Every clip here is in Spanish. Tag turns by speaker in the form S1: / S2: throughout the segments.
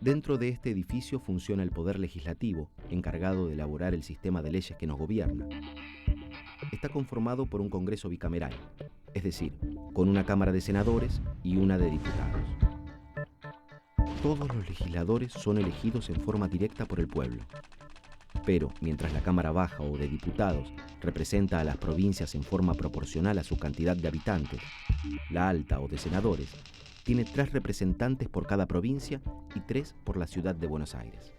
S1: Dentro de este edificio funciona el Poder Legislativo, encargado de elaborar el sistema de leyes que nos gobierna. Está conformado por un Congreso bicameral, es decir, con una Cámara de Senadores y una de Diputados. Todos los legisladores son elegidos en forma directa por el pueblo. Pero, mientras la Cámara Baja o de Diputados representa a las provincias en forma proporcional a su cantidad de habitantes, la Alta o de Senadores tiene 3 representantes por cada provincia y 3 por la ciudad de Buenos Aires.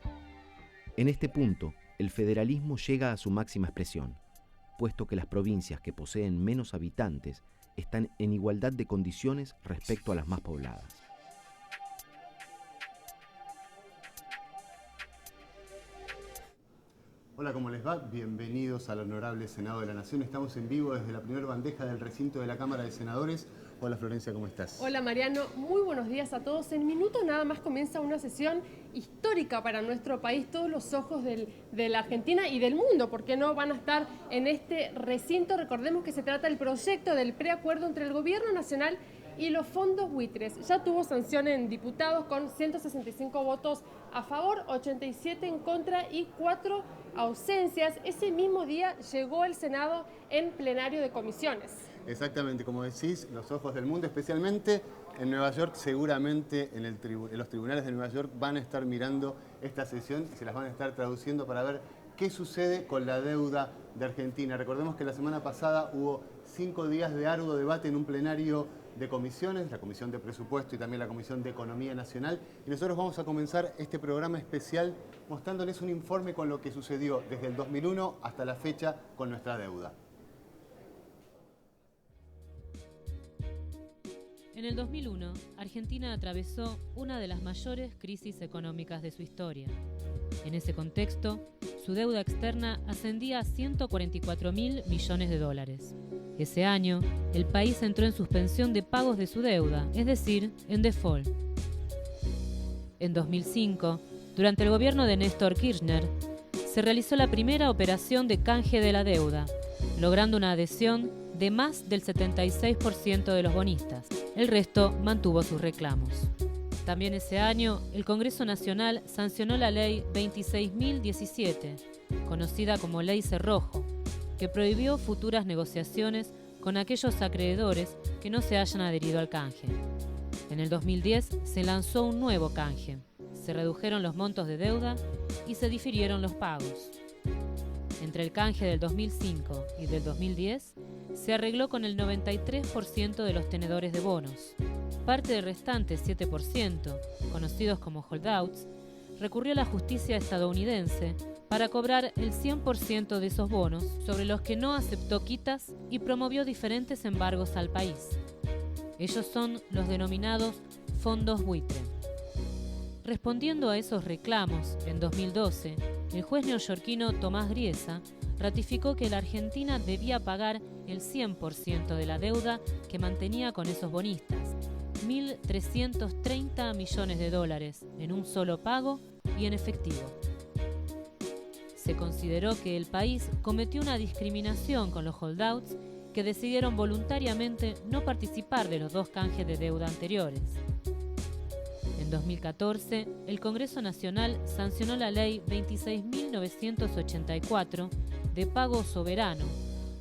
S1: En este punto, el federalismo llega a su máxima expresión, puesto que las provincias que poseen menos habitantes están en igualdad de condiciones respecto a las más pobladas.
S2: Hola, ¿cómo les va? Bienvenidos al Honorable Senado de la Nación. Estamos en vivo desde la primera bandeja del recinto de la Cámara de Senadores. Hola, Florencia, ¿cómo estás?
S3: Hola, Mariano. Muy buenos días a todos. En minutos nada más comienza una sesión histórica para nuestro país. Todos los ojos de la Argentina y del mundo, ¿por qué no?, van a estar en este recinto. Recordemos que se trata del proyecto del preacuerdo entre el Gobierno Nacional y los fondos buitres. Ya tuvo sanción en diputados con 165 votos a favor, 87 en contra y 4 ausencias. Ese mismo día llegó el Senado en plenario de comisiones.
S2: Exactamente, como decís, los ojos del mundo, especialmente en Nueva York, seguramente en los tribunales de Nueva York van a estar mirando esta sesión y se las van a estar traduciendo para ver qué sucede con la deuda de Argentina. Recordemos que la semana pasada hubo 5 días de arduo debate en un plenario de comisiones, la Comisión de Presupuesto y también la Comisión de Economía Nacional, y nosotros vamos a comenzar este programa especial mostrándoles un informe con lo que sucedió desde el 2001 hasta la fecha con nuestra deuda.
S4: En el 2001, Argentina atravesó una de las mayores crisis económicas de su historia. En ese contexto, su deuda externa ascendía a 144.000 millones de dólares. Ese año, el país entró en suspensión de pagos de su deuda, es decir, en default. En 2005, durante el gobierno de Néstor Kirchner, se realizó la primera operación de canje de la deuda, logrando una adhesión de más del 76% de los bonistas. El resto mantuvo sus reclamos. También ese año, el Congreso Nacional sancionó la Ley 26.017, conocida como Ley Cerrojo, que prohibió futuras negociaciones con aquellos acreedores que no se hayan adherido al canje. En el 2010 se lanzó un nuevo canje, se redujeron los montos de deuda y se difirieron los pagos. Entre el canje del 2005 y del 2010, se arregló con el 93% de los tenedores de bonos. Parte del restante 7%, conocidos como holdouts, recurrió a la justicia estadounidense para cobrar el 100% de esos bonos, sobre los que no aceptó quitas y promovió diferentes embargos al país. Ellos son los denominados fondos buitre. Respondiendo a esos reclamos, en 2012, el juez neoyorquino Tomás Griesa ratificó que la Argentina debía pagar el 100% de la deuda que mantenía con esos bonistas, 1.330 millones de dólares en un solo pago y en efectivo. Se consideró que el país cometió una discriminación con los holdouts que decidieron voluntariamente no participar de los 2 canjes de deuda anteriores. En 2014, el Congreso Nacional sancionó la Ley 26.984 de pago soberano,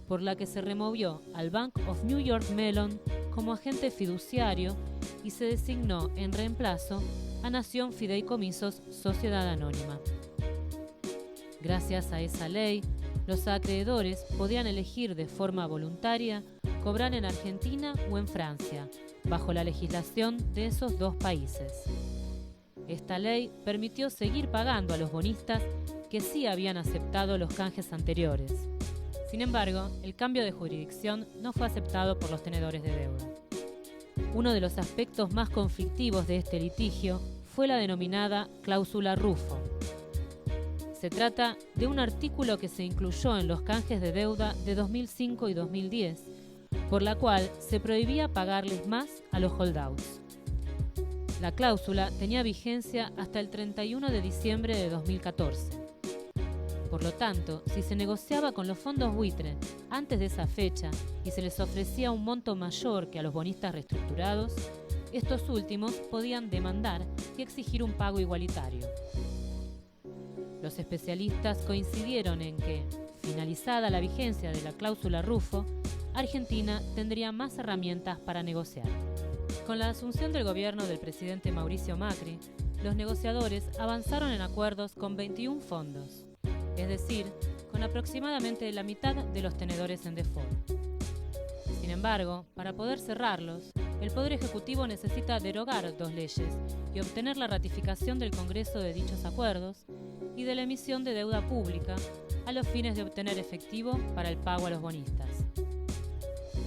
S4: por la que se removió al Bank of New York Mellon como agente fiduciario y se designó en reemplazo a Nación Fideicomisos Sociedad Anónima. Gracias a esa ley, los acreedores podían elegir de forma voluntaria cobrar en Argentina o en Francia, bajo la legislación de esos 2 países. Esta ley permitió seguir pagando a los bonistas que sí habían aceptado los canjes anteriores. Sin embargo, el cambio de jurisdicción no fue aceptado por los tenedores de deuda. Uno de los aspectos más conflictivos de este litigio fue la denominada cláusula Ruffo. Se trata de un artículo que se incluyó en los canjes de deuda de 2005 y 2010, por la cual se prohibía pagarles más a los holdouts. La cláusula tenía vigencia hasta el 31 de diciembre de 2014. Por lo tanto, si se negociaba con los fondos buitre antes de esa fecha y se les ofrecía un monto mayor que a los bonistas reestructurados, estos últimos podían demandar y exigir un pago igualitario. Los especialistas coincidieron en que, finalizada la vigencia de la cláusula Rufo, Argentina tendría más herramientas para negociar. Con la asunción del gobierno del presidente Mauricio Macri, los negociadores avanzaron en acuerdos con 21 fondos, es decir, con aproximadamente la mitad de los tenedores en default. Sin embargo, para poder cerrarlos, el Poder Ejecutivo necesita derogar 2 leyes y obtener la ratificación del Congreso de dichos acuerdos y de la emisión de deuda pública a los fines de obtener efectivo para el pago a los bonistas.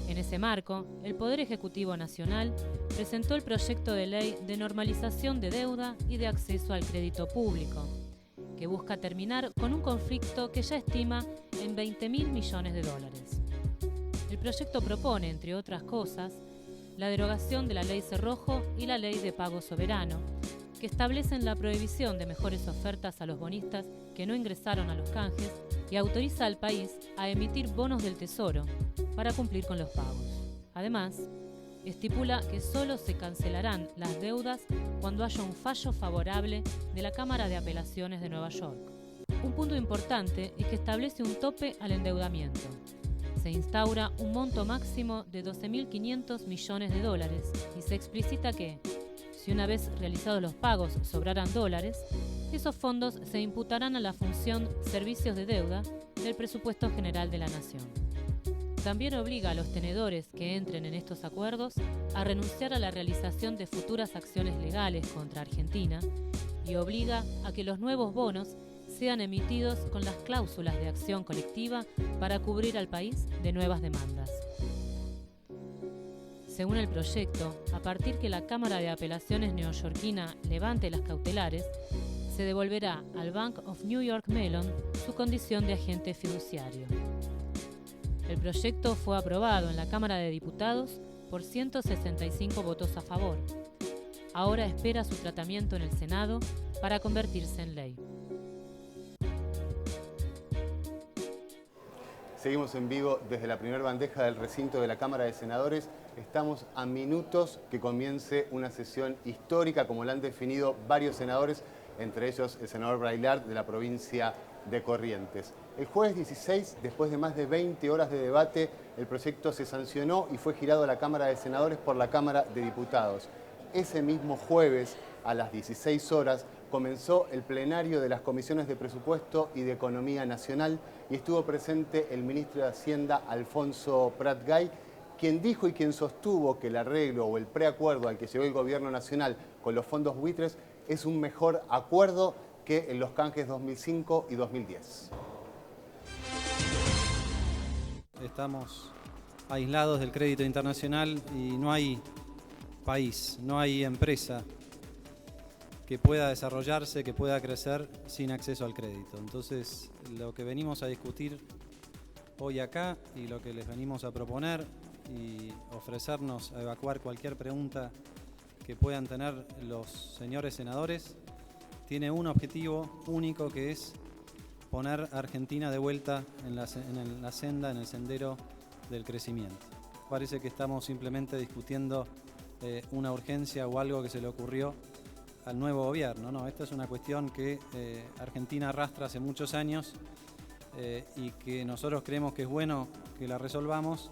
S4: En ese marco, el Poder Ejecutivo Nacional presentó el proyecto de ley de normalización de deuda y de acceso al crédito público, que busca terminar con un conflicto que ya estima en 20.000 millones de dólares. El proyecto propone, entre otras cosas, la derogación de la Ley Cerrojo y la Ley de Pago Soberano, que establecen la prohibición de mejores ofertas a los bonistas que no ingresaron a los canjes y autoriza al país a emitir bonos del Tesoro para cumplir con los pagos. Además, estipula que solo se cancelarán las deudas cuando haya un fallo favorable de la Cámara de Apelaciones de Nueva York. Un punto importante es que establece un tope al endeudamiento. Se instaura un monto máximo de 12.500 millones de dólares y se explicita que, si una vez realizados los pagos sobraran dólares, esos fondos se imputarán a la función Servicios de Deuda del Presupuesto General de la Nación. También obliga a los tenedores que entren en estos acuerdos a renunciar a la realización de futuras acciones legales contra Argentina y obliga a que los nuevos bonos sean emitidos con las cláusulas de acción colectiva para cubrir al país de nuevas demandas. Según el proyecto, a partir que la Cámara de Apelaciones neoyorquina levante las cautelares, se devolverá al Bank of New York Mellon su condición de agente fiduciario. El proyecto fue aprobado en la Cámara de Diputados por 165 votos a favor. Ahora espera su tratamiento en el Senado para convertirse en ley.
S2: Seguimos en vivo desde la primera bandeja del recinto de la Cámara de Senadores. Estamos a minutos que comience una sesión histórica, como la han definido varios senadores, entre ellos el senador Braillard de la provincia de Corrientes. El jueves 16, después de más de 20 horas de debate, el proyecto se sancionó y fue girado a la Cámara de Senadores por la Cámara de Diputados. Ese mismo jueves, a las 16 horas, comenzó el plenario de las comisiones de Presupuesto y de Economía Nacional y estuvo presente el ministro de Hacienda, Alfonso Prat-Gay, quien dijo y quien sostuvo que el arreglo o el preacuerdo al que llegó el Gobierno Nacional con los fondos buitres es un mejor acuerdo que en los canjes 2005 y 2010.
S5: Estamos aislados del crédito internacional y no hay país, no hay empresa que pueda desarrollarse, que pueda crecer sin acceso al crédito. Entonces, lo que venimos a discutir hoy acá y lo que les venimos a proponer y ofrecernos a evacuar cualquier pregunta que puedan tener los señores senadores, tiene un objetivo único, que es poner a Argentina de vuelta en la senda, en el sendero del crecimiento. Parece que estamos simplemente discutiendo una urgencia o algo que se le ocurrió al nuevo gobierno. No, esta es una cuestión que Argentina arrastra hace muchos años y que nosotros creemos que es bueno que la resolvamos,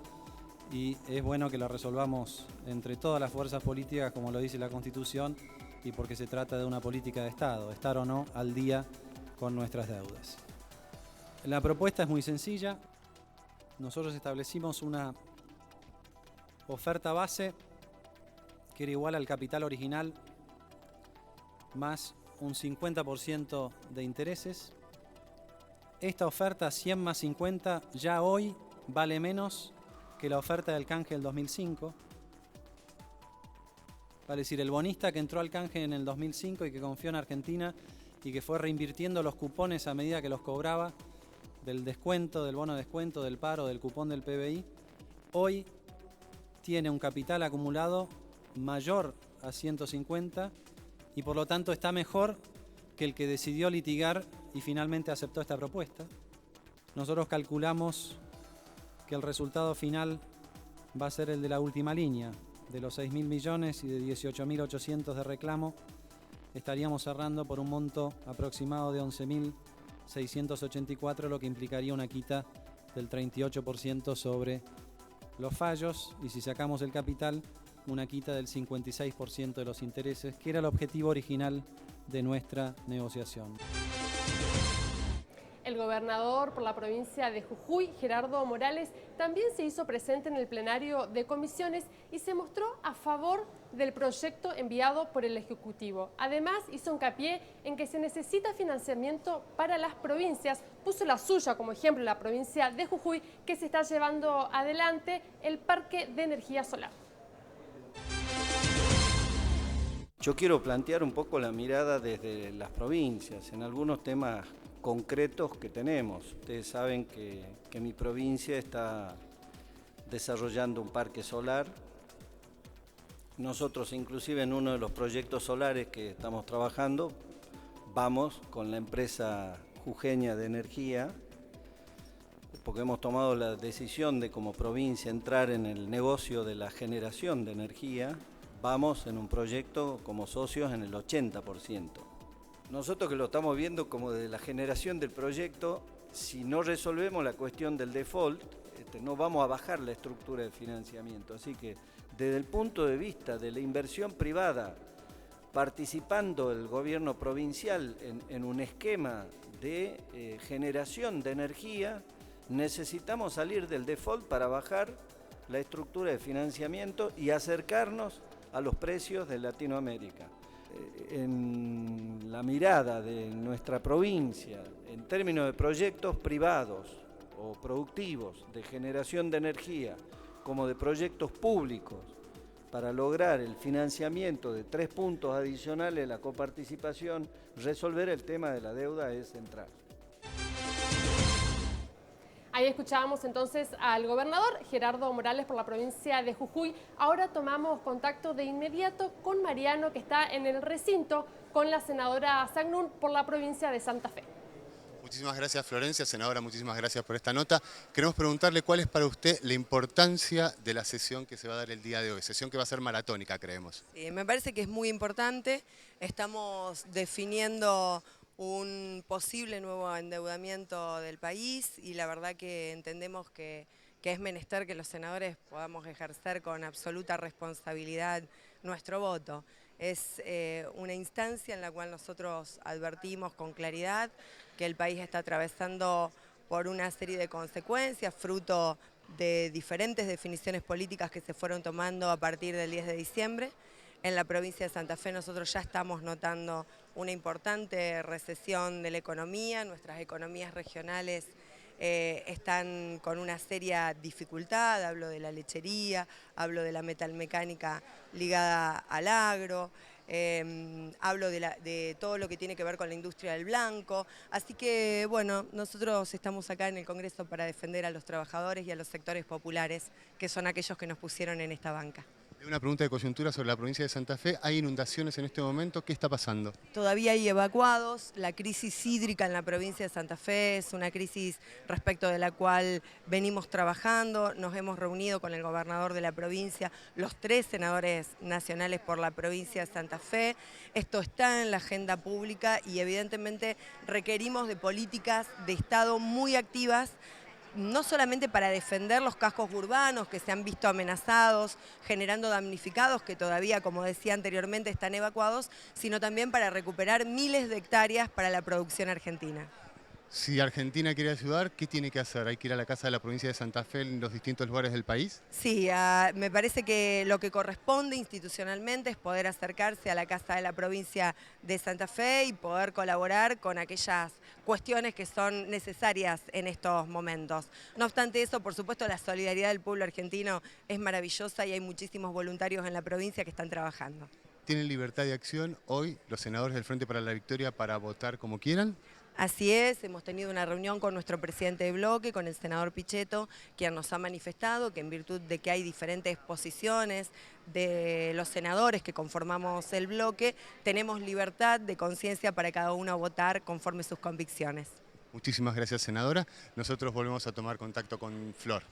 S5: y es bueno que la resolvamos entre todas las fuerzas políticas, como lo dice la Constitución, y porque se trata de una política de Estado, estar o no al día con nuestras deudas. La propuesta es muy sencilla. Nosotros establecimos una oferta base que era igual al capital original más un 50% de intereses. Esta oferta 100 más 50 ya hoy vale menos que la oferta del canje del 2005. Vale decir, el bonista que entró al canje en el 2005 y que confió en Argentina y que fue reinvirtiendo los cupones a medida que los cobraba del descuento, del bono de descuento, del paro, del cupón del PBI, hoy tiene un capital acumulado mayor a 150 y por lo tanto está mejor que el que decidió litigar y finalmente aceptó esta propuesta. Nosotros calculamos que el resultado final va a ser el de la última línea, De los 6.000 millones y de 18.800 de reclamo, estaríamos cerrando por un monto aproximado de 11.684, lo que implicaría una quita del 38% sobre los fallos, y si sacamos el capital, una quita del 56% de los intereses, que era el objetivo original de nuestra negociación.
S3: El gobernador por la provincia de Jujuy, Gerardo Morales, también se hizo presente en el plenario de comisiones y se mostró a favor del proyecto enviado por el Ejecutivo. Además, hizo hincapié en que se necesita financiamiento para las provincias. Puso la suya como ejemplo, la provincia de Jujuy, que se está llevando adelante el parque de energía solar.
S6: Yo quiero plantear un poco la mirada desde las provincias, en algunos temas concretos que tenemos. Ustedes saben que mi provincia está desarrollando un parque solar. Nosotros inclusive en uno de los proyectos solares que estamos trabajando, vamos con la empresa jujeña de energía, porque hemos tomado la decisión de como provincia entrar en el negocio de la generación de energía. Vamos en un proyecto como socios en el 80%. Nosotros que lo estamos viendo como de la generación del proyecto, si no resolvemos la cuestión del default, no vamos a bajar la estructura de financiamiento. Así que desde el punto de vista de la inversión privada, participando el gobierno provincial en un esquema de generación de energía, necesitamos salir del default para bajar la estructura de financiamiento y acercarnos a los precios de Latinoamérica. En la mirada de nuestra provincia, en términos de proyectos privados o productivos de generación de energía, como de proyectos públicos, para lograr el financiamiento de 3 puntos adicionales de la coparticipación, resolver el tema de la deuda es central.
S3: Ahí escuchábamos entonces al gobernador Gerardo Morales por la provincia de Jujuy. Ahora tomamos contacto de inmediato con Mariano, que está en el recinto con la senadora Sagnún por la provincia de Santa Fe.
S2: Muchísimas gracias, Florencia. Senadora, muchísimas gracias por esta nota. Queremos preguntarle cuál es para usted la importancia de la sesión que se va a dar el día de hoy, sesión que va a ser maratónica, creemos.
S7: Sí, me parece que es muy importante. Estamos definiendo un posible nuevo endeudamiento del país y la verdad que entendemos que es menester que los senadores podamos ejercer con absoluta responsabilidad nuestro voto. Es una instancia en la cual nosotros advertimos con claridad que el país está atravesando por una serie de consecuencias, fruto de diferentes definiciones políticas que se fueron tomando a partir del 10 de diciembre. En la provincia de Santa Fe nosotros ya estamos notando una importante recesión de la economía, nuestras economías regionales están con una seria dificultad, hablo de la lechería, hablo de la metalmecánica ligada al agro, hablo de todo lo que tiene que ver con la industria del blanco, así que bueno, nosotros estamos acá en el Congreso para defender a los trabajadores y a los sectores populares, que son aquellos que nos pusieron en esta banca.
S2: Una pregunta de coyuntura sobre la provincia de Santa Fe. ¿Hay inundaciones en este momento? ¿Qué está pasando?
S7: Todavía hay evacuados. La crisis hídrica en la provincia de Santa Fe es una crisis respecto de la cual venimos trabajando. Nos hemos reunido con el gobernador de la provincia, los 3 senadores nacionales por la provincia de Santa Fe. Esto está en la agenda pública y evidentemente requerimos de políticas de Estado muy activas, no solamente para defender los cascos urbanos que se han visto amenazados, generando damnificados que todavía, como decía anteriormente, están evacuados, sino también para recuperar miles de hectáreas para la producción argentina.
S2: Si Argentina quiere ayudar, ¿qué tiene que hacer? ¿Hay que ir a la Casa de la provincia de Santa Fe en los distintos lugares del país?
S7: Sí, me parece que lo que corresponde institucionalmente es poder acercarse a la Casa de la provincia de Santa Fe y poder colaborar con aquellas cuestiones que son necesarias en estos momentos. No obstante eso, por supuesto, la solidaridad del pueblo argentino es maravillosa y hay muchísimos voluntarios en la provincia que están trabajando.
S2: ¿Tienen libertad de acción hoy los senadores del Frente para la Victoria para votar como quieran?
S7: Así es, hemos tenido una reunión con nuestro presidente de bloque, con el senador Pichetto, quien nos ha manifestado que en virtud de que hay diferentes posiciones de los senadores que conformamos el bloque, tenemos libertad de conciencia para cada uno votar conforme sus convicciones.
S2: Muchísimas gracias, senadora. Nosotros volvemos a tomar contacto con Flor.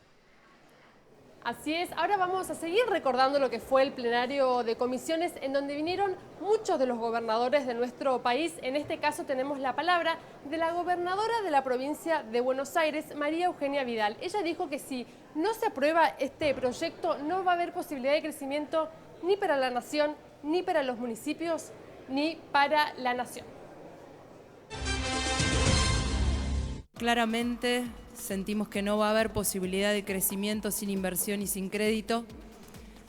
S3: Así es, ahora vamos a seguir recordando lo que fue el plenario de comisiones en donde vinieron muchos de los gobernadores de nuestro país. En este caso tenemos la palabra de la gobernadora de la provincia de Buenos Aires, María Eugenia Vidal. Ella dijo que si no se aprueba este proyecto no va a haber posibilidad de crecimiento ni para la nación, ni para los municipios, ni para la nación.
S8: Claramente sentimos que no va a haber posibilidad de crecimiento sin inversión y sin crédito,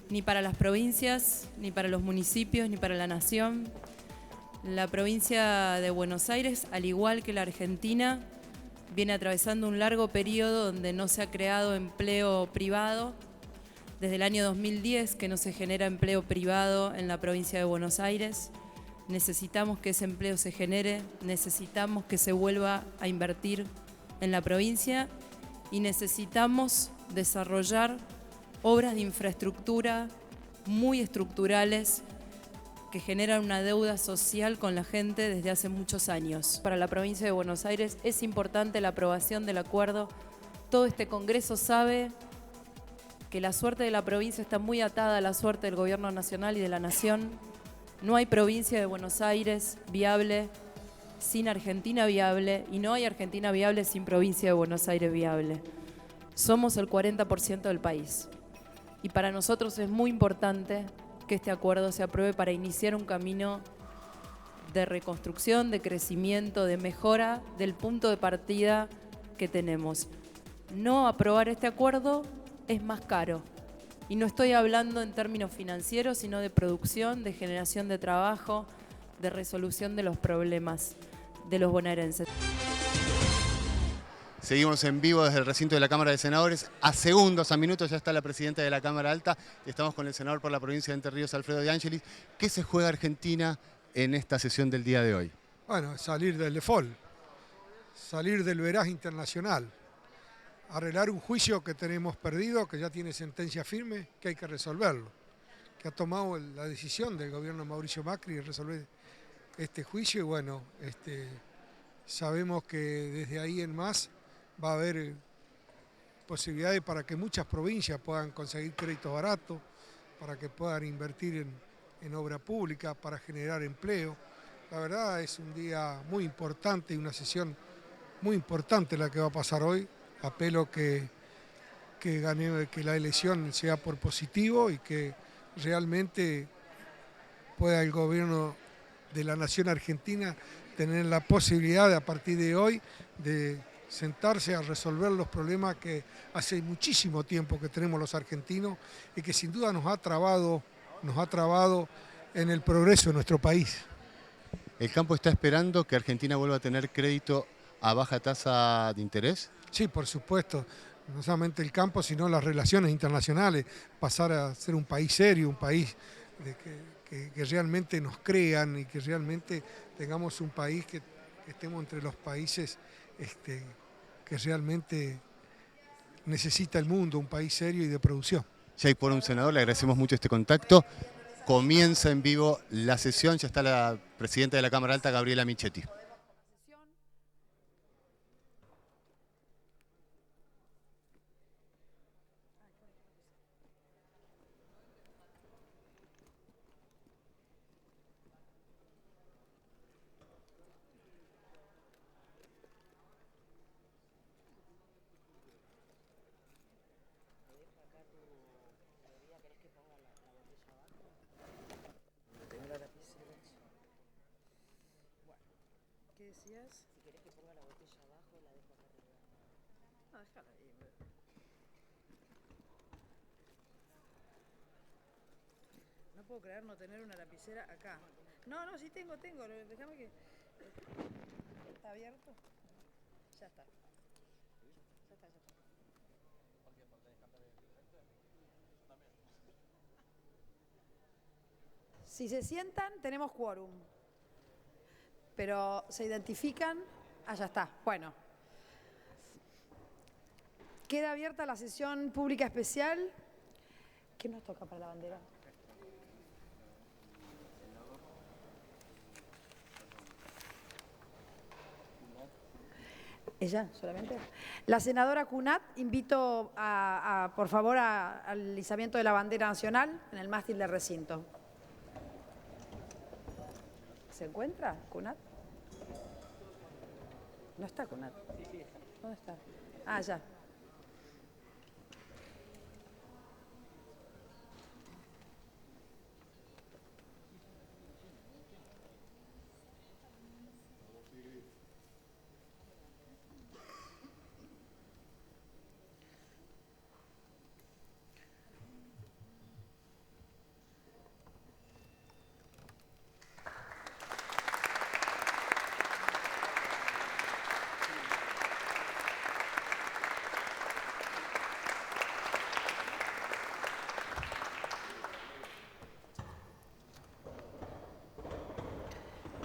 S8: ni para las provincias, ni para los municipios, ni para la nación. La provincia de Buenos Aires, al igual que la Argentina, viene atravesando un largo periodo donde no se ha creado empleo privado. Desde el año 2010 que no se genera empleo privado en la provincia de Buenos Aires. Necesitamos que ese empleo se genere, necesitamos que se vuelva a invertir en la provincia y necesitamos desarrollar obras de infraestructura muy estructurales que generan una deuda social con la gente desde hace muchos años. Para la provincia de Buenos Aires es importante la aprobación del acuerdo. Todo este Congreso sabe que la suerte de la provincia está muy atada a la suerte del Gobierno Nacional y de la Nación. No hay provincia de Buenos Aires viable sin Argentina viable y no hay Argentina viable sin provincia de Buenos Aires viable. Somos el 40% del país y para nosotros es muy importante que este acuerdo se apruebe para iniciar un camino de reconstrucción, de crecimiento, de mejora del punto de partida que tenemos. No aprobar este acuerdo es más caro. Y no estoy hablando en términos financieros, sino de producción, de generación de trabajo, de resolución de los problemas de los bonaerenses.
S2: Seguimos en vivo desde el recinto de la Cámara de Senadores. A segundos, a minutos, ya está la presidenta de la Cámara Alta. Estamos con el senador por la provincia de Entre Ríos, Alfredo De Angelis. ¿Qué se juega Argentina en esta sesión del día de hoy?
S9: Bueno, salir del default, salir del veraz internacional, arreglar un juicio que tenemos perdido, que ya tiene sentencia firme, que hay que resolverlo, que ha tomado la decisión del gobierno de Mauricio Macri de resolver este juicio y bueno, sabemos que desde ahí en más va a haber posibilidades para que muchas provincias puedan conseguir créditos baratos, para que puedan invertir en obra pública, para generar empleo. La verdad es un día muy importante y una sesión muy importante la que va a pasar hoy. Apelo que la elección sea por positivo y que realmente pueda el gobierno de la nación argentina tener la posibilidad de, a partir de hoy de sentarse a resolver los problemas que hace muchísimo tiempo que tenemos los argentinos y que sin duda nos ha trabado en el progreso de nuestro país.
S2: ¿El campo está esperando que Argentina vuelva a tener crédito a baja tasa de interés?
S9: Sí, por supuesto. No solamente el campo, sino las relaciones internacionales. Pasar a ser un país serio, un país que realmente nos crean y que realmente tengamos un país que estemos entre los países que realmente necesita el mundo, un país serio y de producción.
S2: Ya por un senador, le agradecemos mucho este contacto. Comienza en vivo la sesión, ya está la presidenta de la Cámara Alta, Gabriela Michetti.
S10: ¿Qué decías? Si querés que ponga la botella abajo, la dejo acá arriba. No, déjala ahí. No puedo creer no tener una lapicera acá. No, sí tengo. Déjame que... ¿Está abierto? Ya está. Si se sientan, tenemos quórum. Pero se identifican, ya está. Bueno, queda abierta la sesión pública especial. ¿Qué nos toca para la bandera? ¿Ella solamente? La senadora Cunat, invito por favor al izamiento de la bandera nacional en el mástil del recinto. ¿Se encuentra Cunat? ¿No está Cunat? ¿Dónde está? Ah, ya.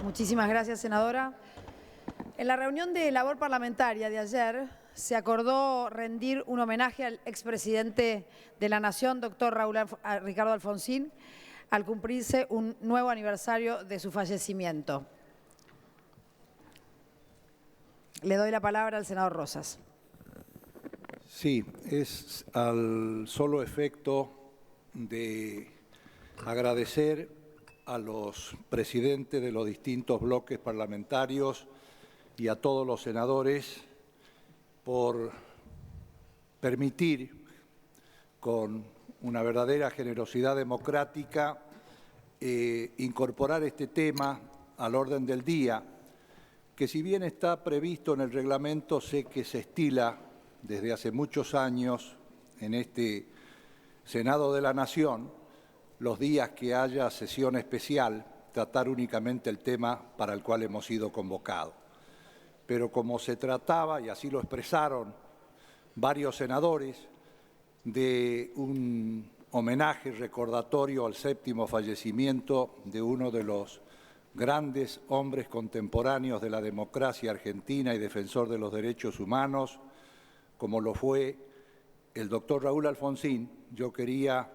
S10: Muchísimas gracias, senadora. En la reunión de labor parlamentaria de ayer se acordó rendir un homenaje al expresidente de la Nación, doctor Ricardo Alfonsín, al cumplirse un nuevo aniversario de su fallecimiento. Le doy la palabra al senador Rosas.
S11: Sí, es al solo efecto de agradecer a los presidentes de los distintos bloques parlamentarios y a todos los senadores por permitir, con una verdadera generosidad democrática, incorporar este tema al orden del día, que si bien está previsto en el reglamento, sé que se estila desde hace muchos años en este Senado de la Nación, los días que haya sesión especial, tratar únicamente el tema para el cual hemos sido convocados. Pero como se trataba, y así lo expresaron varios senadores, de un homenaje recordatorio al 7º fallecimiento de uno de los grandes hombres contemporáneos de la democracia argentina y defensor de los derechos humanos, como lo fue el doctor Raúl Alfonsín, yo quería,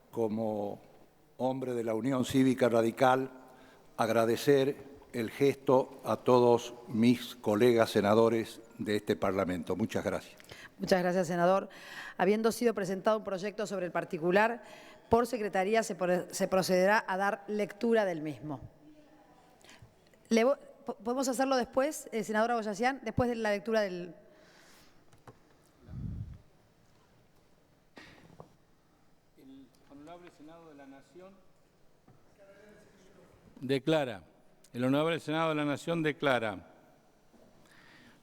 S11: como hombre de la Unión Cívica Radical, agradecer el gesto a todos mis colegas senadores de este Parlamento. Muchas gracias.
S10: Muchas gracias, senador. Habiendo sido presentado un proyecto sobre el particular, por secretaría se procederá a dar lectura del mismo. ¿Podemos hacerlo después, senadora Boyazian, después de la lectura del...?
S12: El Honorable Senado de la Nación declara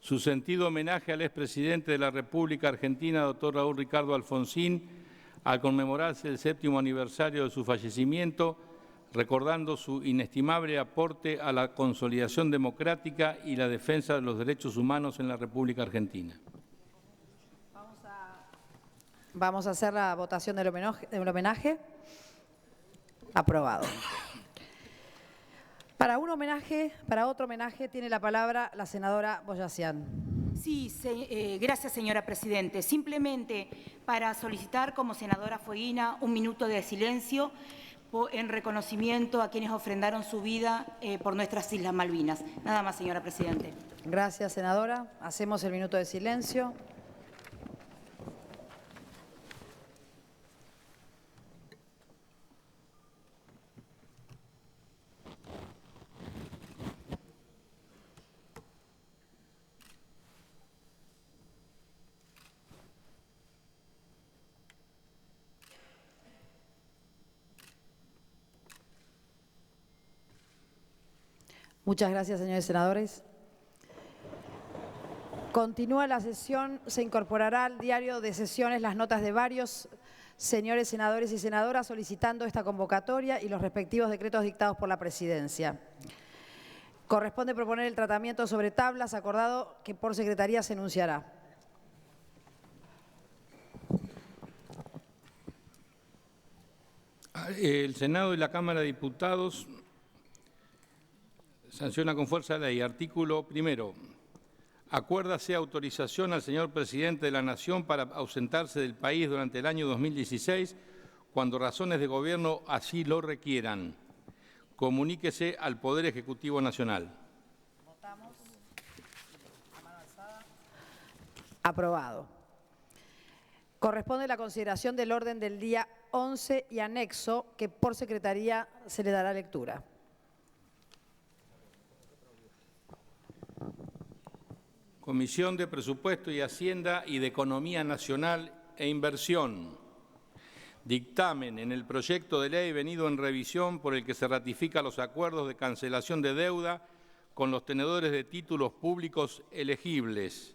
S12: su sentido homenaje al expresidente de la República Argentina, doctor Raúl Ricardo Alfonsín, al conmemorarse el 7º aniversario de su fallecimiento, recordando su inestimable aporte a la consolidación democrática y la defensa de los derechos humanos en la República Argentina.
S10: Vamos a hacer la votación del homenaje. Aprobado. Para otro homenaje, tiene la palabra la senadora Boyazian.
S13: Sí, gracias, señora Presidente. Simplemente para solicitar como senadora fueguina un minuto de silencio en reconocimiento a quienes ofrendaron su vida por nuestras Islas Malvinas. Nada más, señora Presidente.
S10: Gracias, senadora. Hacemos el minuto de silencio. Muchas gracias, señores senadores. Continúa la sesión. Se incorporará al diario de sesiones las notas de varios señores senadores y senadoras solicitando esta convocatoria y los respectivos decretos dictados por la Presidencia. Corresponde proponer el tratamiento sobre tablas, acordado que por secretaría se enunciará.
S12: El Senado y la Cámara de Diputados sanciona con fuerza de ley. Artículo primero. Acuérdase autorización al señor Presidente de la Nación para ausentarse del país durante el año 2016 cuando razones de gobierno así lo requieran. Comuníquese al Poder Ejecutivo Nacional.
S10: Votamos. La mano alzada. Aprobado. Corresponde la consideración del orden del día 11 y anexo, que por secretaría se le dará lectura.
S12: Comisión de Presupuesto y Hacienda y de Economía Nacional e Inversión. Dictamen en el proyecto de ley venido en revisión por el que se ratifica los acuerdos de cancelación de deuda con los tenedores de títulos públicos elegibles.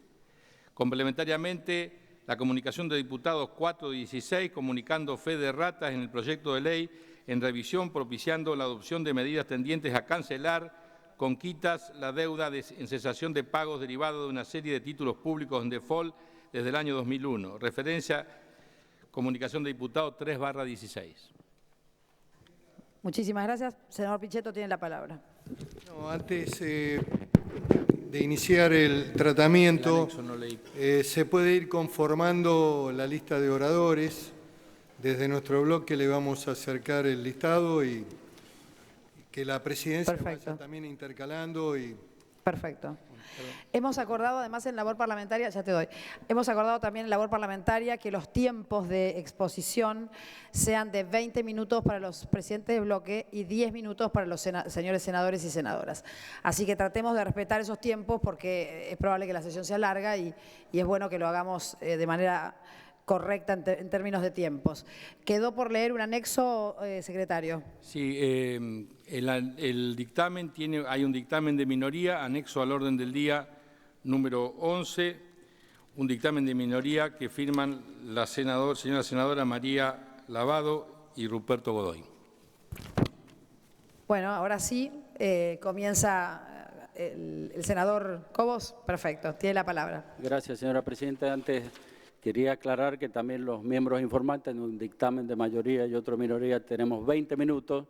S12: Complementariamente, la comunicación de diputados 416 comunicando fe de ratas en el proyecto de ley en revisión propiciando la adopción de medidas tendientes a cancelar con quitas la deuda en cesación de pagos derivada de una serie de títulos públicos en default desde el año 2001. Referencia, comunicación de diputados 3/16.
S10: Muchísimas gracias. Senador Pichetto tiene la palabra.
S14: No, antes de iniciar el tratamiento, se puede ir conformando la lista de oradores. Desde nuestro bloque le vamos a acercar el listado y que la presidencia vaya también intercalando.
S10: Perfecto. Hemos acordado además en labor parlamentaria, ya te doy, hemos acordado también en labor parlamentaria que los tiempos de exposición sean de 20 minutos para los presidentes de bloque y 10 minutos para los señores senadores y senadoras. Así que tratemos de respetar esos tiempos porque es probable que la sesión sea larga y es bueno que lo hagamos de manera correcta en términos de tiempos. ¿Quedó por leer un anexo, secretario?
S12: Sí, el dictamen hay un dictamen de minoría, anexo al orden del día número 11, un dictamen de minoría que firman la señora senadora María Lavado y Ruperto Godoy.
S10: Bueno, ahora sí, comienza el senador Cobos. Perfecto, tiene la palabra.
S15: Gracias, señora presidenta. Antes quería aclarar que también los miembros informantes en un dictamen de mayoría y otro minoría tenemos 20 minutos,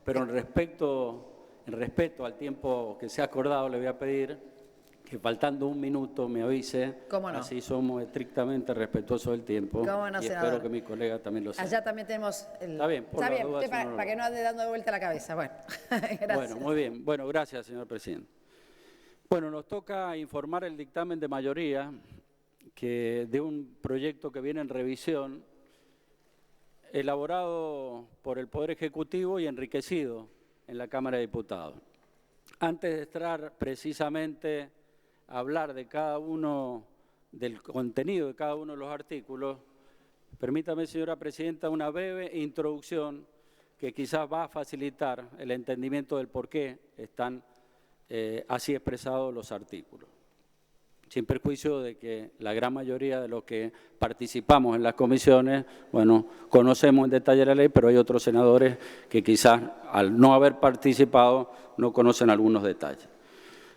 S15: pero en respeto al tiempo que se ha acordado le voy a pedir que faltando un minuto me avise.
S10: ¿Cómo no?
S15: Así somos estrictamente respetuosos del tiempo.
S10: ¿Cómo no,
S15: y
S10: senador?
S15: espero que mi colega también lo sea.
S10: Allá también tenemos el...
S15: Está bien, por
S10: Está
S15: las
S10: bien,
S15: dudas,
S10: usted para que no ande dando vuelta la cabeza. Bueno, gracias.
S15: Bueno, muy bien. Bueno, gracias, señor presidente. Bueno, nos toca informar el dictamen de mayoría de un proyecto que viene en revisión, elaborado por el Poder Ejecutivo y enriquecido en la Cámara de Diputados. Antes de entrar precisamente a hablar de cada uno, del contenido de cada uno de los artículos, permítame, señora presidenta, una breve introducción que quizás va a facilitar el entendimiento del por qué están así expresados los artículos. Sin perjuicio de que la gran mayoría de los que participamos en las comisiones, bueno, conocemos en detalle la ley, pero hay otros senadores que quizás al no haber participado no conocen algunos detalles.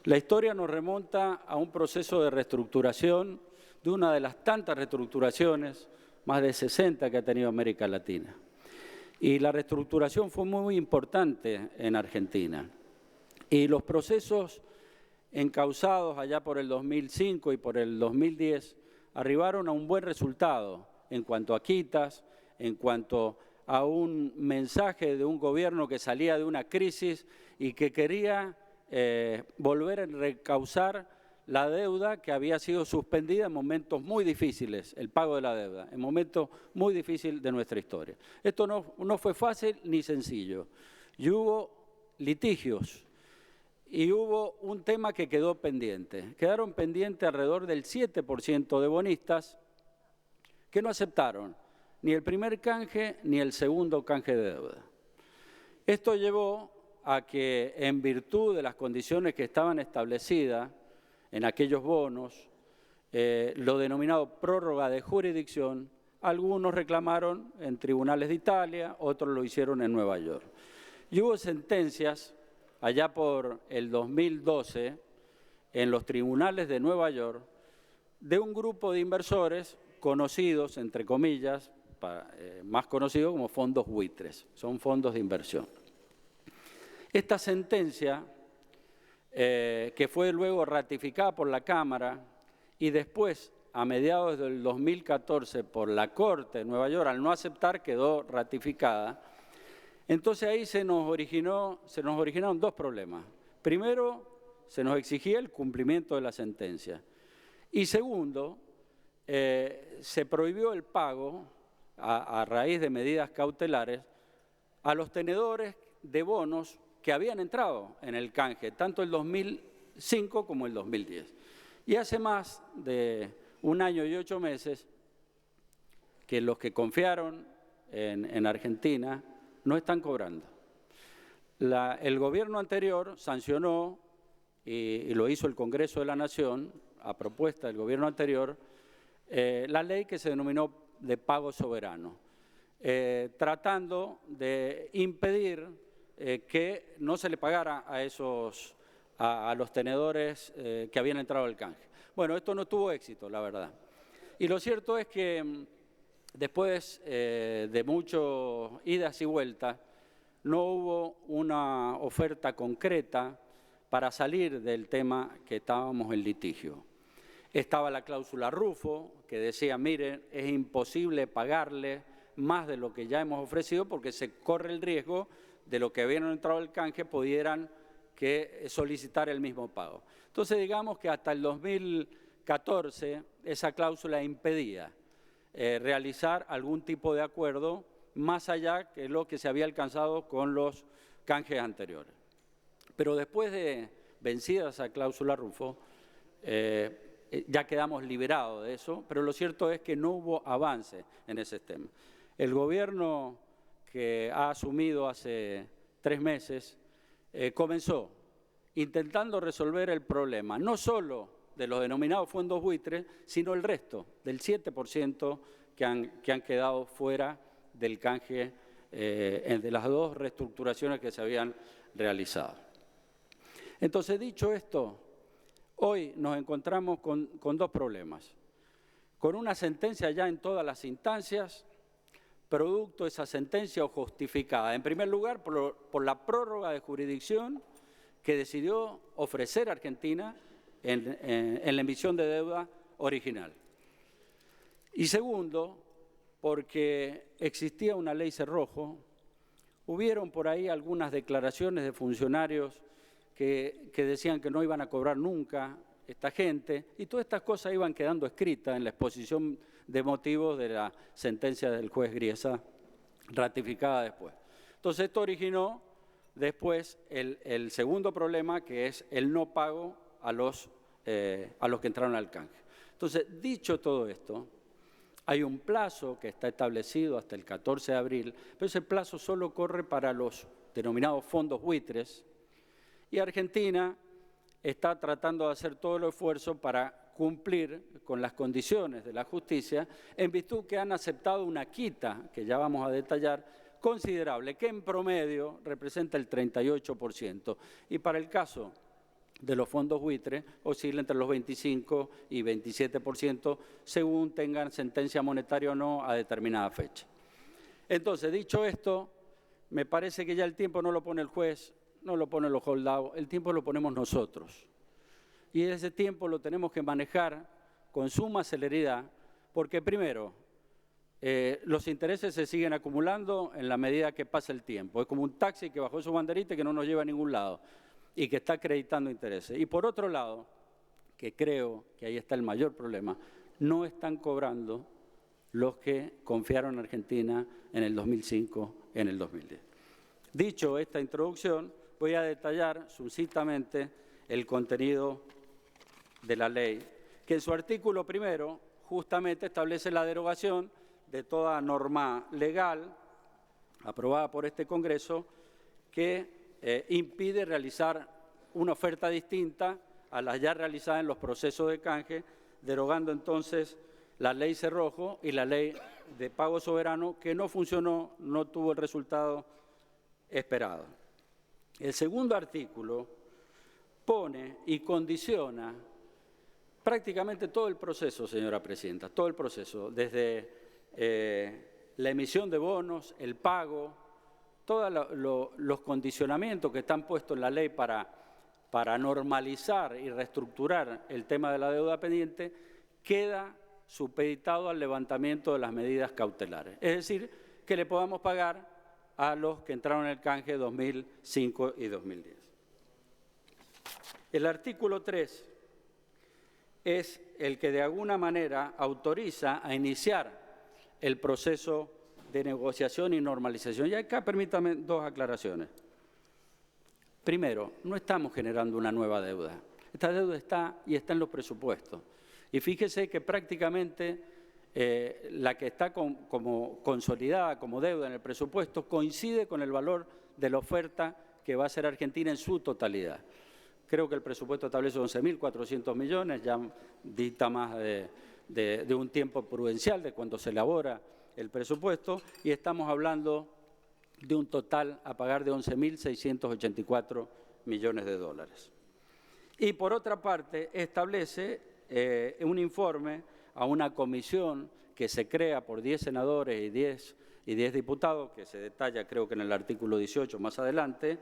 S15: La historia nos remonta a un proceso de reestructuración, de una de las tantas reestructuraciones, más de 60 que ha tenido América Latina. Y la reestructuración fue muy importante en Argentina. Y los procesos encauzados allá por el 2005 y por el 2010, arribaron a un buen resultado en cuanto a quitas, en cuanto a un mensaje de un gobierno que salía de una crisis y que quería volver a recausar la deuda que había sido suspendida en momentos muy difíciles, el pago de la deuda, en momentos muy difíciles de nuestra historia. Esto no fue fácil ni sencillo, y hubo litigios. Y hubo un tema que quedó pendiente. Quedaron pendientes alrededor del 7% de bonistas que no aceptaron ni el primer canje ni el segundo canje de deuda. Esto llevó a que, en virtud de las condiciones que estaban establecidas en aquellos bonos, lo denominado prórroga de jurisdicción, algunos reclamaron en tribunales de Italia, otros lo hicieron en Nueva York. Y hubo sentencias allá por el 2012, en los tribunales de Nueva York, de un grupo de inversores conocidos, entre comillas, más conocidos como fondos buitres, son fondos de inversión. Esta sentencia, que fue luego ratificada por la Cámara y después, a mediados del 2014, por la Corte de Nueva York, al no aceptar, quedó ratificada. Entonces ahí se nos originaron dos problemas. Primero, se nos exigía el cumplimiento de la sentencia. Y segundo, se prohibió el pago, a raíz de medidas cautelares, a los tenedores de bonos que habían entrado en el canje, tanto el 2005 como el 2010. Y hace más de 1 año y 8 meses que los que confiaron en Argentina no están cobrando. El gobierno anterior sancionó, y lo hizo el Congreso de la Nación, a propuesta del gobierno anterior, la ley que se denominó de pago soberano, tratando de impedir que no se le pagara a los tenedores que habían entrado al canje. Bueno, esto no tuvo éxito, la verdad. Y lo cierto es que después de muchas idas y vueltas, no hubo una oferta concreta para salir del tema que estábamos en litigio. Estaba la cláusula Rufo, que decía, miren, es imposible pagarle más de lo que ya hemos ofrecido porque se corre el riesgo de lo que habían entrado al canje pudieran solicitar el mismo pago. Entonces, digamos que hasta el 2014 esa cláusula impedía realizar algún tipo de acuerdo más allá que lo que se había alcanzado con los canjes anteriores. Pero después de vencida esa cláusula Rufo, ya quedamos liberados de eso, pero lo cierto es que no hubo avance en ese tema. El gobierno que ha asumido hace 3 meses comenzó intentando resolver el problema, no solo de los denominados fondos buitres, sino el resto, del 7% que han quedado fuera del canje de las 2 reestructuraciones que se habían realizado. Entonces, dicho esto, hoy nos encontramos con 2 problemas. Con una sentencia ya en todas las instancias, producto de esa sentencia o justificada. En primer lugar, por la prórroga de jurisdicción que decidió ofrecer Argentina en la emisión de deuda original. Y segundo, porque existía una ley cerrojo, hubieron por ahí algunas declaraciones de funcionarios que decían que no iban a cobrar nunca esta gente, y todas estas cosas iban quedando escritas en la exposición de motivos de la sentencia del juez Griesa, ratificada después. Entonces esto originó después el segundo problema, que es el no pago a los que entraron al canje. Entonces, dicho todo esto, hay un plazo que está establecido hasta el 14 de abril, pero ese plazo solo corre para los denominados fondos buitres, y Argentina está tratando de hacer todo el esfuerzo para cumplir con las condiciones de la justicia, en virtud que han aceptado una quita, que ya vamos a detallar, considerable, que en promedio representa el 38%, y para el caso de los fondos buitres oscila entre los 25 y 27%, según tengan sentencia monetaria o no a determinada fecha. Entonces, dicho esto, me parece que ya el tiempo no lo pone el juez, no lo ponen los holdados, el tiempo lo ponemos nosotros. Y ese tiempo lo tenemos que manejar con suma celeridad, porque primero, los intereses se siguen acumulando en la medida que pasa el tiempo. Es como un taxi que bajó su banderita y que no nos lleva a ningún lado y que está acreditando intereses. Y por otro lado, que creo que ahí está el mayor problema, no están cobrando los que confiaron en Argentina en el 2005, en el 2010. Dicho esta introducción, voy a detallar sucintamente el contenido de la ley, que en su artículo primero justamente establece la derogación de toda norma legal aprobada por este Congreso que impide realizar una oferta distinta a las ya realizadas en los procesos de canje, derogando entonces la ley Cerrojo y la ley de pago soberano, que no funcionó, no tuvo el resultado esperado. El segundo artículo pone y condiciona prácticamente todo el proceso, señora Presidenta, todo el proceso, desde la emisión de bonos, el pago, todos los condicionamientos que están puestos en la ley para normalizar y reestructurar el tema de la deuda pendiente, queda supeditado al levantamiento de las medidas cautelares. Es decir, que le podamos pagar a los que entraron en el canje 2005 y 2010. El artículo 3 es el que de alguna manera autoriza a iniciar el proceso de negociación y normalización. Y acá permítame dos aclaraciones. Primero, no estamos generando una nueva deuda. Esta deuda está en los presupuestos. Y fíjese que prácticamente la que está como consolidada como deuda en el presupuesto coincide con el valor de la oferta que va a hacer Argentina en su totalidad. Creo que el presupuesto establece 11.400 millones, ya dicta más de un tiempo prudencial de cuando se elabora el presupuesto, y estamos hablando de un total a pagar de 11.684 millones de dólares. Y por otra parte, establece un informe a una comisión que se crea por 10 senadores y 10 diputados, que se detalla creo que en el artículo 18 más adelante,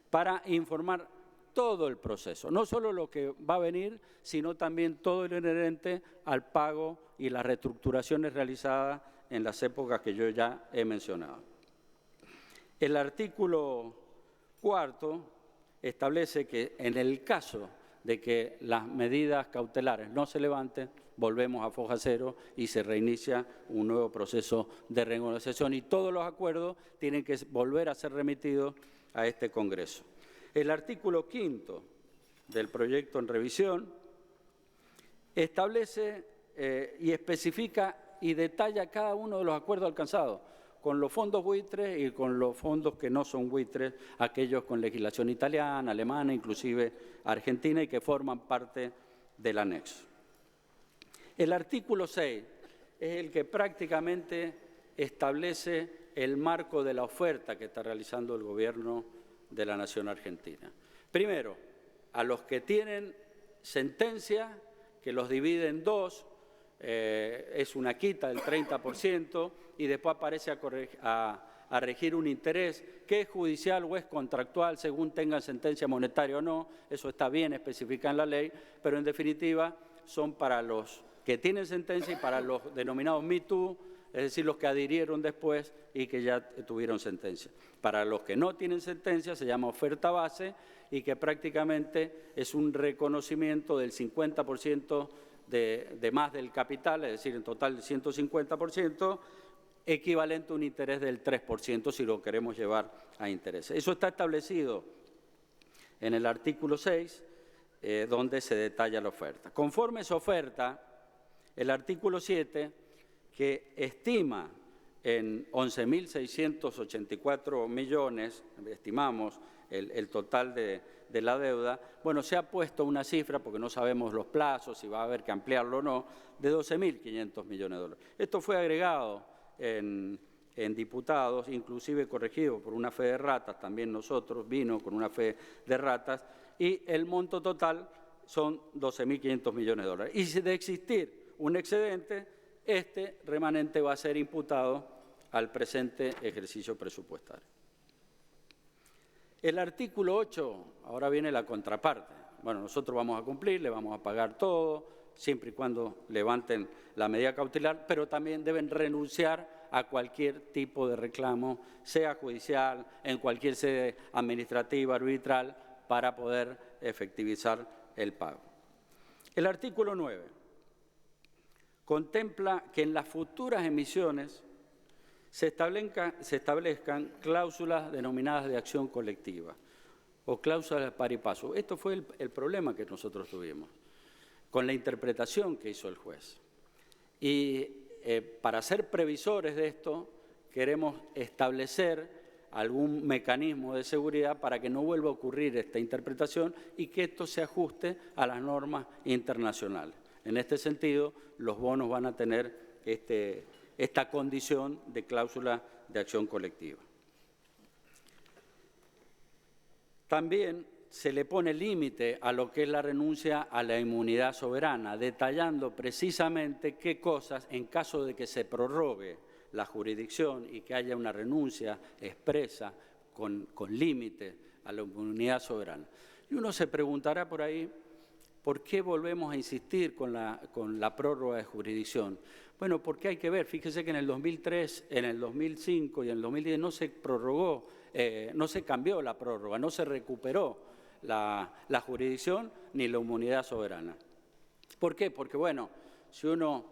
S15: para informar todo el proceso, no solo lo que va a venir, sino también todo lo inherente al pago y las reestructuraciones realizadas en las épocas que yo ya he mencionado. El artículo 4 establece que en el caso de que las medidas cautelares no se levanten, volvemos a foja cero y se reinicia un nuevo proceso de renegociación y todos los acuerdos tienen que volver a ser remitidos a este Congreso. El artículo 5 del proyecto en revisión establece y especifica y detalla cada uno de los acuerdos alcanzados con los fondos buitres y con los fondos que no son buitres, aquellos con legislación italiana, alemana, inclusive argentina, y que forman parte del anexo. El artículo 6 es el que prácticamente establece el marco de la oferta que está realizando el Gobierno de la Nación Argentina. Primero, a los que tienen sentencia, que los divide en dos, es una quita del 30%, y después aparece a regir un interés que es judicial o es contractual según tengan sentencia monetaria o no. Eso está bien especificado en la ley, pero en definitiva son para los que tienen sentencia y para los denominados Me Too, es decir, los que adhirieron después y que ya tuvieron sentencia. Para los que no tienen sentencia se llama oferta base y que prácticamente es un reconocimiento del 50% de más del capital, es decir, en total del 150%, equivalente a un interés del 3% si lo queremos llevar a intereses. Eso está establecido en el artículo 6, donde se detalla la oferta. Conforme esa oferta, el artículo 7, que estima en 11.684 millones, estimamos el total de la deuda, bueno, se ha puesto una cifra, porque no sabemos los plazos, si va a haber que ampliarlo o no, de 12.500 millones de dólares. Esto fue agregado en diputados, inclusive corregido por una fe de ratas, también nosotros, vino con una fe de ratas, y el monto total son 12.500 millones de dólares. Y si de existir un excedente, este remanente va a ser imputado al presente ejercicio presupuestario. El artículo 8, ahora viene la contraparte. Bueno, nosotros vamos a cumplir, le vamos a pagar todo, siempre y cuando levanten la medida cautelar, pero también deben renunciar a cualquier tipo de reclamo, sea judicial, en cualquier sede administrativa, arbitral, para poder efectivizar el pago. El artículo 9 contempla que en las futuras emisiones se establezcan cláusulas denominadas de acción colectiva o cláusulas de pari passu. Esto fue el problema que nosotros tuvimos con la interpretación que hizo el juez. Y para ser previsores de esto, queremos establecer algún mecanismo de seguridad para que no vuelva a ocurrir esta interpretación y que esto se ajuste a las normas internacionales. En este sentido, los bonos van a tener esta condición de cláusula de acción colectiva. También se le pone límite a lo que es la renuncia a la inmunidad soberana, detallando precisamente qué cosas, en caso de que se prorrogue la jurisdicción y que haya una renuncia expresa con límite a la inmunidad soberana. Y uno se preguntará por ahí, ¿por qué volvemos a insistir con la prórroga de jurisdicción? Bueno, porque hay que ver, fíjese que en el 2003, en el 2005 y en el 2010 no se prorrogó, no se cambió la prórroga, no se recuperó la jurisdicción ni la inmunidad soberana. ¿Por qué? Porque, bueno, si uno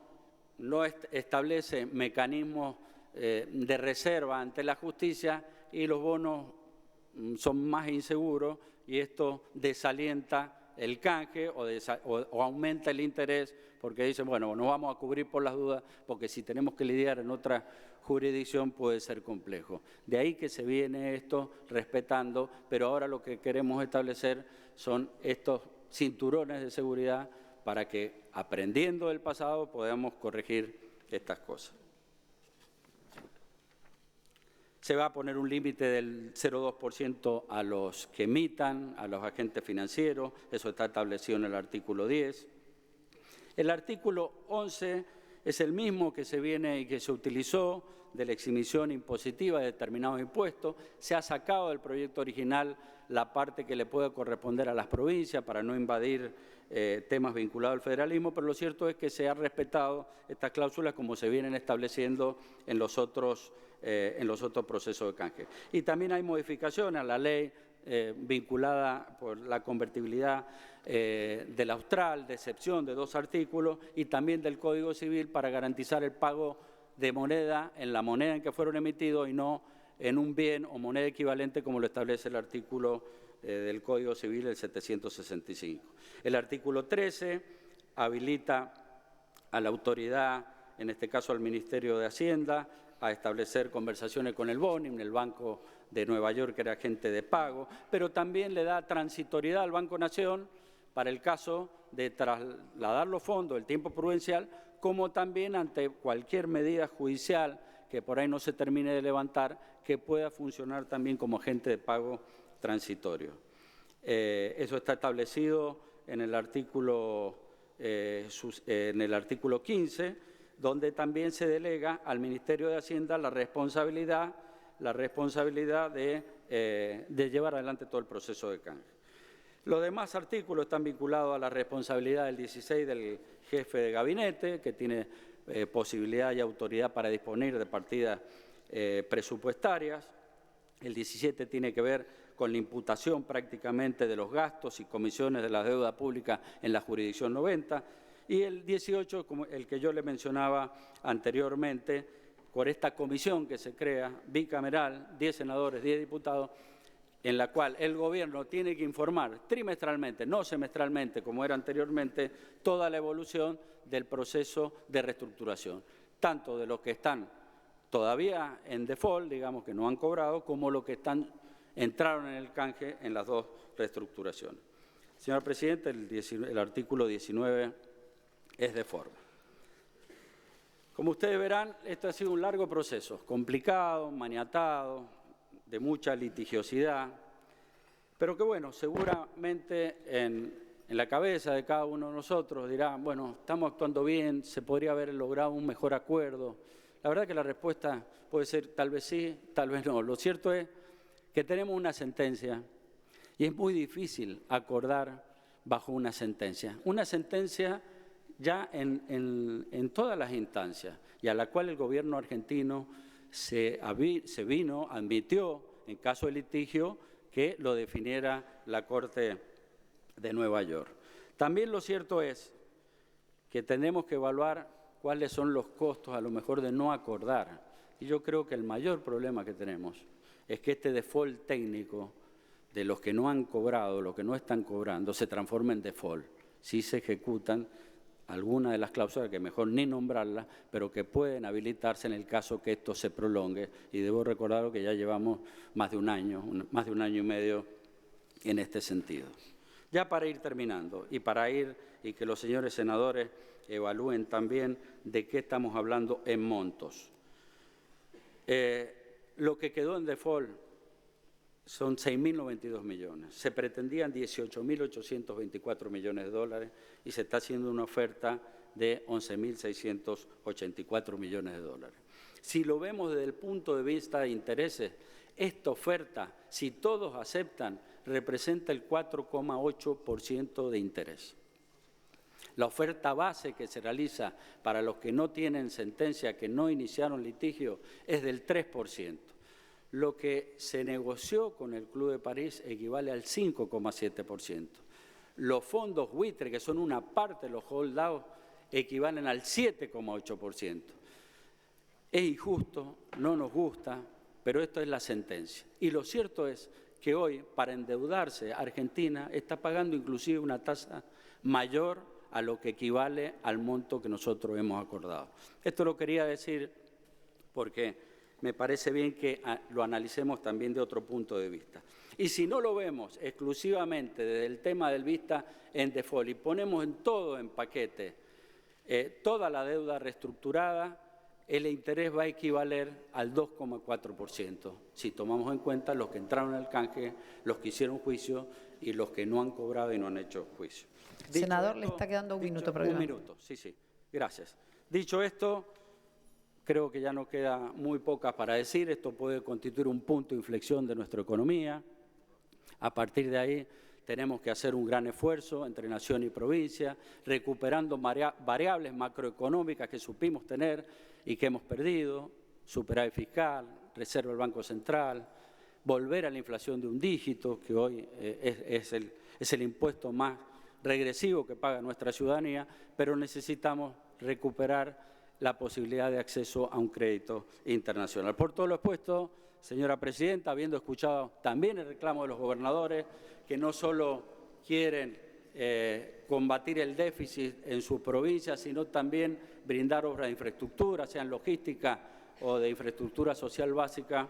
S15: no establece mecanismos de reserva ante la justicia y los bonos son más inseguros y esto desalienta el canje o aumenta el interés porque dicen, bueno, nos vamos a cubrir por las dudas porque si tenemos que lidiar en otra jurisdicción puede ser complejo. De ahí que se viene esto respetando, pero ahora lo que queremos establecer son estos cinturones de seguridad para que, aprendiendo del pasado, podamos corregir estas cosas. Se va a poner un límite del 0,2% a los que emitan, a los agentes financieros, eso está establecido en el artículo 10. El artículo 11 es el mismo que se viene y que se utilizó de la exhibición impositiva de determinados impuestos. Se ha sacado del proyecto original la parte que le puede corresponder a las provincias para no invadir temas vinculados al federalismo, pero lo cierto es que se ha respetado estas cláusulas como se vienen estableciendo en los otros procesos de canje. Y también hay modificaciones a la ley vinculada por la convertibilidad del austral, de excepción de 2 artículos, y también del Código Civil para garantizar el pago de moneda en la moneda en que fueron emitidos y no en un bien o moneda equivalente como lo establece el artículo del Código Civil, el 765. El artículo 13 habilita a la autoridad, en este caso al Ministerio de Hacienda, a establecer conversaciones con el BONIM, el Banco de Nueva York, que era agente de pago, pero también le da transitoriedad al Banco Nación para el caso de trasladar los fondos, el tiempo prudencial, como también ante cualquier medida judicial que por ahí no se termine de levantar, que pueda funcionar también como agente de pago transitorio. Eso está establecido en el artículo 15, donde también se delega al Ministerio de Hacienda la responsabilidad de llevar adelante todo el proceso de canje. Los demás artículos están vinculados a la responsabilidad del 16 del jefe de gabinete, que tiene posibilidad y autoridad para disponer de partidas presupuestarias. El 17 tiene que ver con la imputación prácticamente de los gastos y comisiones de la deuda pública en la jurisdicción 90. Y el 18, como el que yo le mencionaba anteriormente, por esta comisión que se crea, bicameral, 10 senadores, 10 diputados, en la cual el Gobierno tiene que informar trimestralmente, no semestralmente, como era anteriormente, toda la evolución del proceso de reestructuración, tanto de los que están todavía en default, digamos que no han cobrado, como los que entraron en el canje en las 2 reestructuraciones. Señor Presidente, el artículo 19 es de forma. Como ustedes verán, esto ha sido un largo proceso, complicado, maniatado, de mucha litigiosidad, pero que bueno, seguramente en la cabeza de cada uno de nosotros dirá, bueno, estamos actuando bien, se podría haber logrado un mejor acuerdo. La verdad que la respuesta puede ser tal vez sí, tal vez no. Lo cierto es que tenemos una sentencia y es muy difícil acordar bajo una sentencia. Una sentencia ya en todas las instancias y a la cual el gobierno argentino admitió en caso de litigio que lo definiera la Corte de Nueva York. También lo cierto es que tenemos que evaluar cuáles son los costos a lo mejor de no acordar. Y yo creo que el mayor problema que tenemos es que este default técnico de los que no han cobrado, los que no están cobrando, se transforma en default. Si se ejecutan algunas de las cláusulas que mejor ni nombrarlas, pero que pueden habilitarse en el caso que esto se prolongue. Y debo recordar que ya llevamos más de un año y medio en este sentido. Ya para ir terminando y que los señores senadores evalúen también de qué estamos hablando en montos. Lo que quedó en default son 6.092 millones. Se pretendían 18.824 millones de dólares y se está haciendo una oferta de 11.684 millones de dólares. Si lo vemos desde el punto de vista de intereses, esta oferta, si todos aceptan, representa el 4,8% de interés. La oferta base que se realiza para los que no tienen sentencia, que no iniciaron litigio, es del 3%. Lo que se negoció con el Club de París equivale al 5,7%. Los fondos buitre, que son una parte de los holdouts, equivalen al 7,8%. Es injusto, no nos gusta, pero esto es la sentencia. Y lo cierto es que hoy, para endeudarse, Argentina está pagando inclusive una tasa mayor a lo que equivale al monto que nosotros hemos acordado. Esto lo quería decir porque me parece bien que lo analicemos también de otro punto de vista. Y si no lo vemos exclusivamente desde el tema del vista en default y ponemos en todo en paquete toda la deuda reestructurada, el interés va a equivaler al 2,4%, si tomamos en cuenta los que entraron al canje, los que hicieron juicio y los que no han cobrado y no han hecho juicio.
S10: Senador, le está quedando un minuto para
S15: un minuto, sí, gracias. Dicho esto, creo que ya nos queda muy pocas para decir. Esto puede constituir un punto de inflexión de nuestra economía. A partir de ahí tenemos que hacer un gran esfuerzo entre nación y provincia, recuperando variables macroeconómicas que supimos tener y que hemos perdido, superávit fiscal, reserva del Banco Central, volver a la inflación de un dígito, que hoy es el impuesto más regresivo que paga nuestra ciudadanía, pero necesitamos recuperar la posibilidad de acceso a un crédito internacional. Por todo lo expuesto, señora Presidenta, habiendo escuchado también el reclamo de los gobernadores, que no solo quieren combatir el déficit en sus provincias, sino también brindar obras de infraestructura, sean logística o de infraestructura social básica,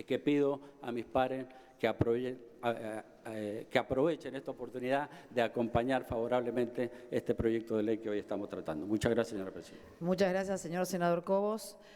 S15: que pido a mis pares que aprovechen esta oportunidad de acompañar favorablemente este proyecto de ley que hoy estamos tratando. Muchas gracias, señora Presidenta.
S10: Muchas gracias, señor senador Cobos.